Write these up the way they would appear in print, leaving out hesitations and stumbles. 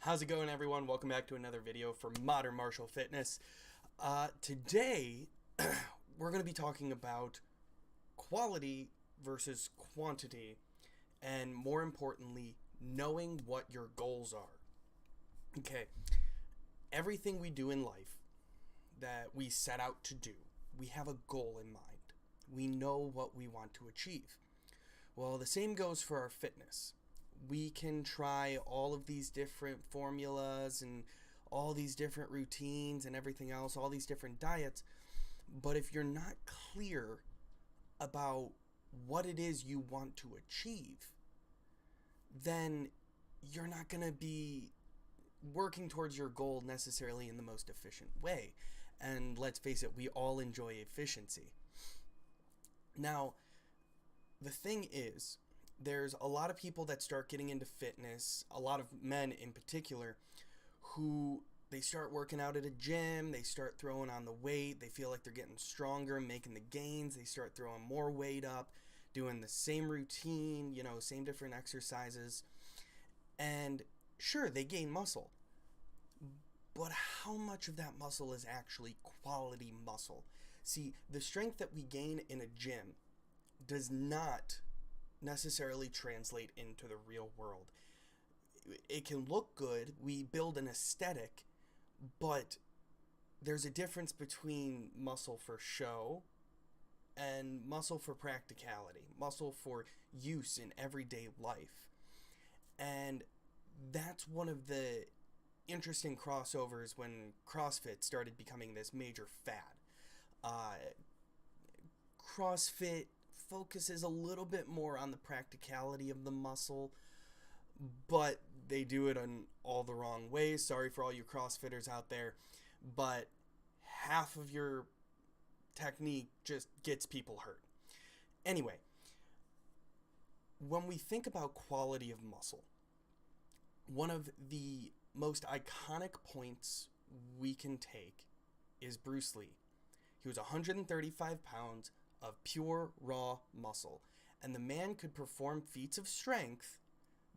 How's it going, everyone? Welcome back to another video for Modern Martial Fitness. Today, we're going to be talking about quality versus quantity, and more importantly, knowing what your goals are. Okay, everything we do in life that we set out to do, we have a goal in mind. We know what we want to achieve. Well, the same goes for our fitness. We can try all of these different formulas and all these different routines and everything else, all these different diets, but if you're not clear about what it is you want to achieve, then you're not going to be working towards your goal necessarily in the most efficient way. And let's face it, we all enjoy efficiency. Now, the thing is, there's a lot of people that start getting into fitness, a lot of men in particular, who they start working out at a gym, they start throwing on the weight, they feel like they're getting stronger, making the gains, they start throwing more weight up, doing the same routine, same different exercises, and sure, they gain muscle. But how much of that muscle is actually quality muscle? See, the strength that we gain in a gym does not necessarily translate into the real world. It can look good, we build an aesthetic, but there's a difference between muscle for show and muscle for practicality, muscle for use in everyday life. And that's one of the interesting crossovers when CrossFit started becoming this major fad. CrossFit focuses a little bit more on the practicality of the muscle, but they do it in all the wrong ways. Sorry for all you CrossFitters out there, but half of your technique just gets people hurt. Anyway, when we think about quality of muscle, one of the most iconic points we can take is Bruce Lee. He was 135 pounds of pure raw muscle, and the man could perform feats of strength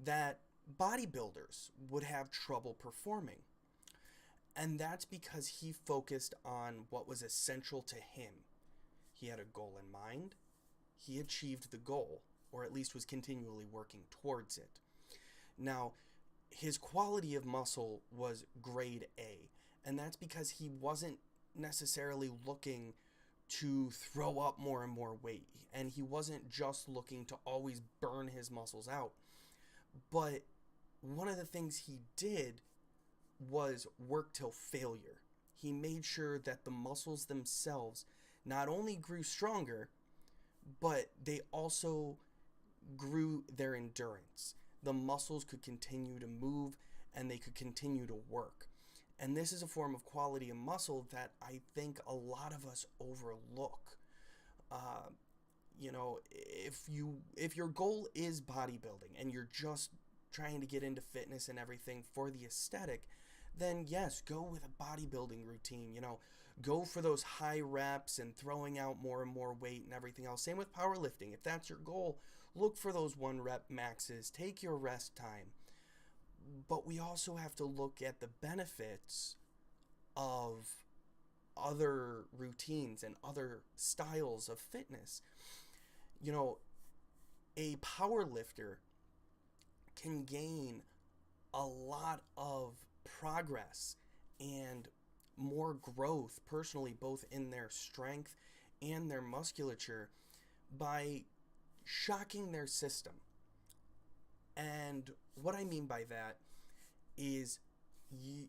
that bodybuilders would have trouble performing. And that's because he focused on what was essential to him. He had a goal in mind, he achieved the goal, or at least was continually working towards it. Now, his quality of muscle was grade A, and that's because he wasn't necessarily looking to throw up more and more weight, and he wasn't just looking to always burn his muscles out. But one of the things he did was work till failure. He made sure that the muscles themselves not only grew stronger, but they also grew their endurance. The muscles could continue to move and they could continue to work. And this is a form of quality of muscle that I think a lot of us overlook. If your goal is bodybuilding and you're just trying to get into fitness and everything for the aesthetic, then yes, go with a bodybuilding routine. Go for those high reps and throwing out more and more weight and everything else. Same with powerlifting. If that's your goal, look for those 1 rep maxes. Take your rest time. But we also have to look at the benefits of other routines and other styles of fitness. A power lifter can gain a lot of progress and more growth personally, both in their strength and their musculature, by shocking their system. And what I mean by that is,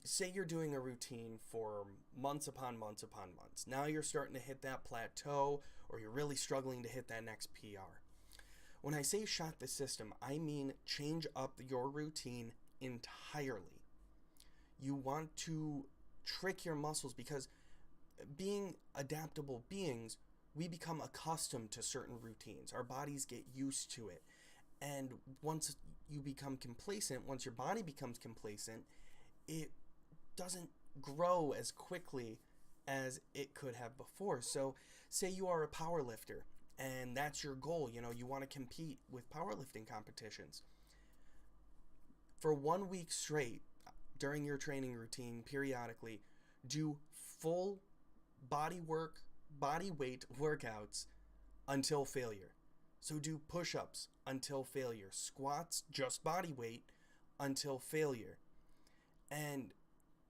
say you're doing a routine for months upon months upon months. Now you're starting to hit that plateau, or you're really struggling to hit that next PR. When I say shock the system, I mean change up your routine entirely. You want to trick your muscles, because being adaptable beings, we become accustomed to certain routines. Our bodies get used to it. And once you become complacent, once your body becomes complacent, it doesn't grow as quickly as it could have before. So say you are a power lifter and that's your goal. You want to compete with powerlifting competitions. For 1 week straight, during your training routine periodically, do full body weight workouts until failure. So do push-ups until failure, squats, just body weight until failure. And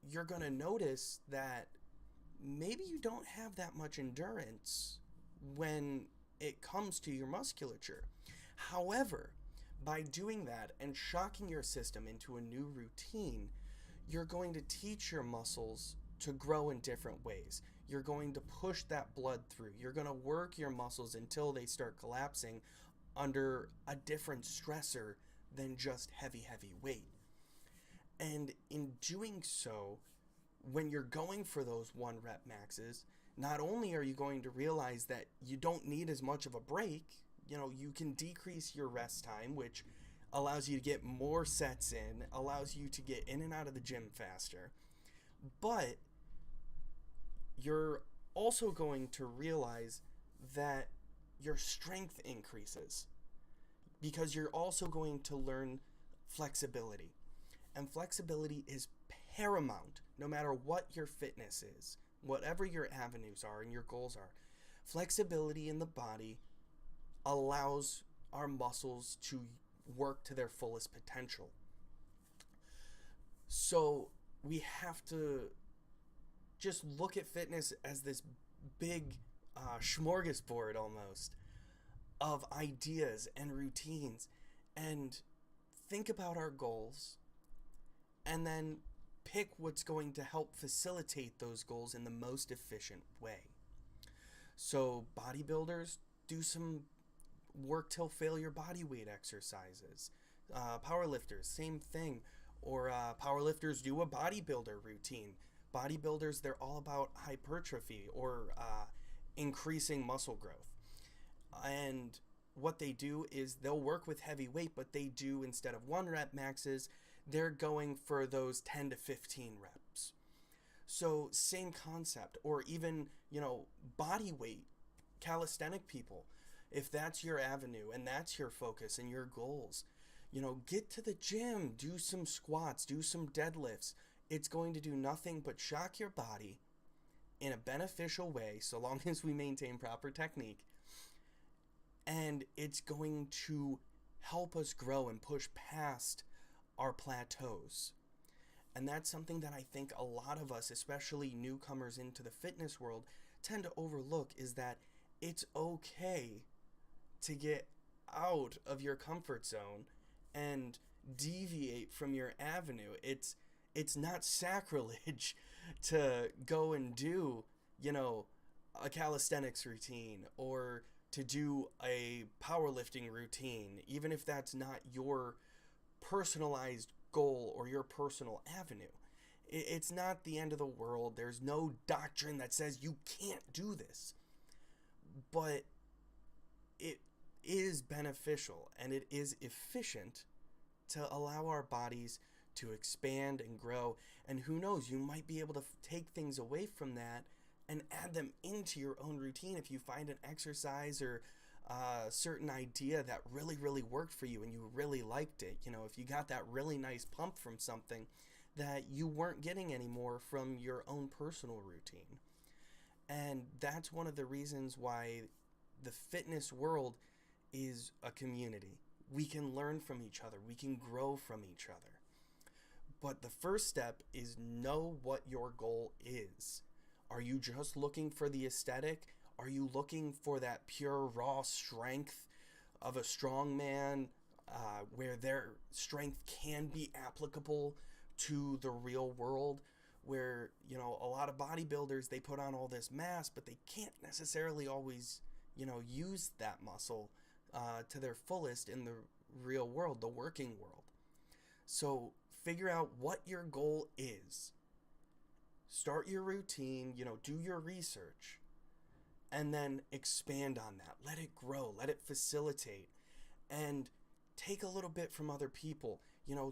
you're going to notice that maybe you don't have that much endurance when it comes to your musculature. However, by doing that and shocking your system into a new routine, you're going to teach your muscles to grow in different ways. You're going to push that blood through. You're going to work your muscles until they start collapsing under a different stressor than just heavy weight. And in doing so, when you're going for those 1 rep maxes, not only are you going to realize that you don't need as much of a break, you can decrease your rest time, which allows you to get more sets in, allows you to get in and out of the gym faster. But you're also going to realize that your strength increases because you're also going to learn flexibility. And flexibility is paramount no matter what your fitness is, whatever your avenues are and your goals are. Flexibility in the body allows our muscles to work to their fullest potential. So we have to just look at fitness as this big smorgasbord almost of ideas and routines, and think about our goals and then pick what's going to help facilitate those goals in the most efficient way. So bodybuilders do some work till failure body weight exercises. Powerlifters, same thing. Or powerlifters do a bodybuilder routine. Bodybuilders, they're all about hypertrophy or increasing muscle growth. And what they do is they'll work with heavy weight, but they do, instead of 1 rep maxes, they're going for those 10 to 15 reps. So same concept. Or even, body weight, calisthenic people. If that's your avenue and that's your focus and your goals, get to the gym, do some squats, do some deadlifts. It's going to do nothing but shock your body in a beneficial way, so long as we maintain proper technique. And it's going to help us grow and push past our plateaus. And that's something that I think a lot of us, especially newcomers into the fitness world, tend to overlook, is that it's okay to get out of your comfort zone and deviate from your avenue. It's not sacrilege to go and do, a calisthenics routine or to do a powerlifting routine, even if that's not your personalized goal or your personal avenue. It's not the end of the world. There's no doctrine that says you can't do this. But it is beneficial and it is efficient to allow our bodies to expand and grow. And who knows, you might be able to take things away from that and add them into your own routine if you find an exercise or a certain idea that really worked for you and you really liked it. If you got that really nice pump from something that you weren't getting anymore from your own personal routine. And that's one of the reasons why the fitness world is a community. We can learn from each other. We can grow from each other. But the first step is know what your goal is. Are you just looking for the aesthetic? Are you looking for that pure raw strength of a strong man where their strength can be applicable to the real world? Where, a lot of bodybuilders, they put on all this mass, but they can't necessarily always, use that muscle to their fullest in the real world, the working world. So figure out what your goal is. Start your routine, do your research, and then expand on that. Let it grow, let it facilitate, and take a little bit from other people.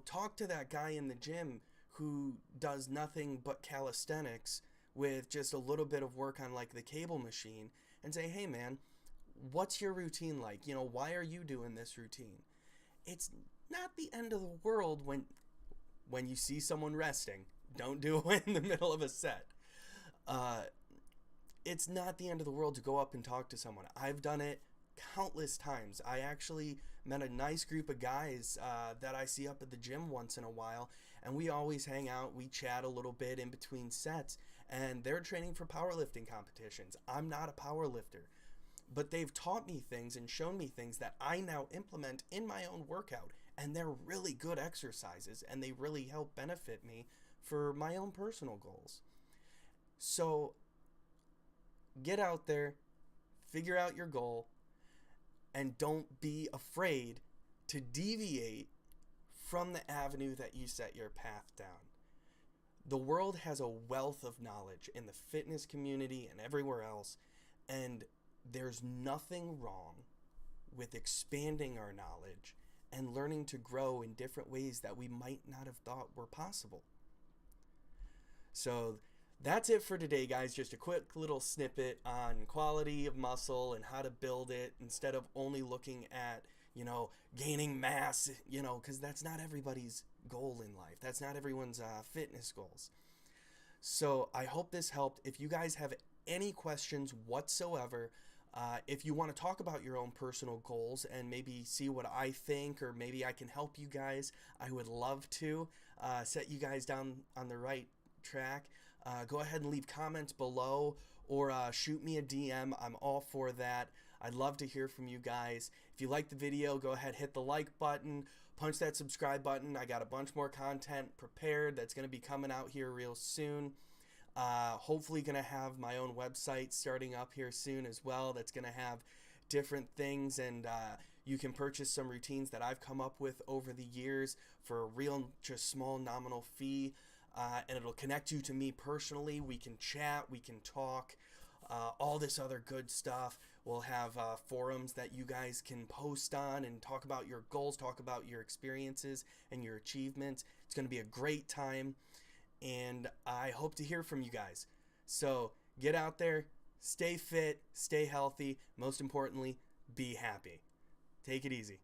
Talk to that guy in the gym who does nothing but calisthenics with just a little bit of work on like the cable machine and say, hey man, what's your routine like? Why are you doing this routine? It's not the end of the world when when you see someone resting, don't do it in the middle of a set. It's not the end of the world to go up and talk to someone. I've done it countless times. I actually met a nice group of guys that I see up at the gym once in a while, and we always hang out. We chat a little bit in between sets, and they're training for powerlifting competitions. I'm not a power lifter, but they've taught me things and shown me things that I now implement in my own workout, and they're really good exercises, and they really help benefit me for my own personal goals. So get out there, figure out your goal, and don't be afraid to deviate from the avenue that you set your path down. The world has a wealth of knowledge in the fitness community and everywhere else, and there's nothing wrong with expanding our knowledge and learning to grow in different ways that we might not have thought were possible. So that's it for today, guys. Just a quick little snippet on quality of muscle and how to build it instead of only looking at, gaining mass, because that's not everybody's goal in life. That's not everyone's fitness goals. So I hope this helped. If you guys have any questions whatsoever, if you want to talk about your own personal goals and maybe see what I think, or maybe I can help you guys, I would love to set you guys down on the right track. Go ahead and leave comments below, or shoot me a DM. I'm all for that. I'd love to hear from you guys. If you like the video, go ahead, hit the like button, punch that subscribe button. I got a bunch more content prepared that's going to be coming out here real soon. Hopefully going to have my own website starting up here soon as well. That's going to have different things, and you can purchase some routines that I've come up with over the years for a real, just small nominal fee. And it'll connect you to me personally. We can chat, we can talk, all this other good stuff. We'll have forums that you guys can post on and talk about your goals, talk about your experiences and your achievements. It's going to be a great time, and I hope to hear from you guys. So get out there, stay fit, stay healthy, most importantly, be happy. Take it easy.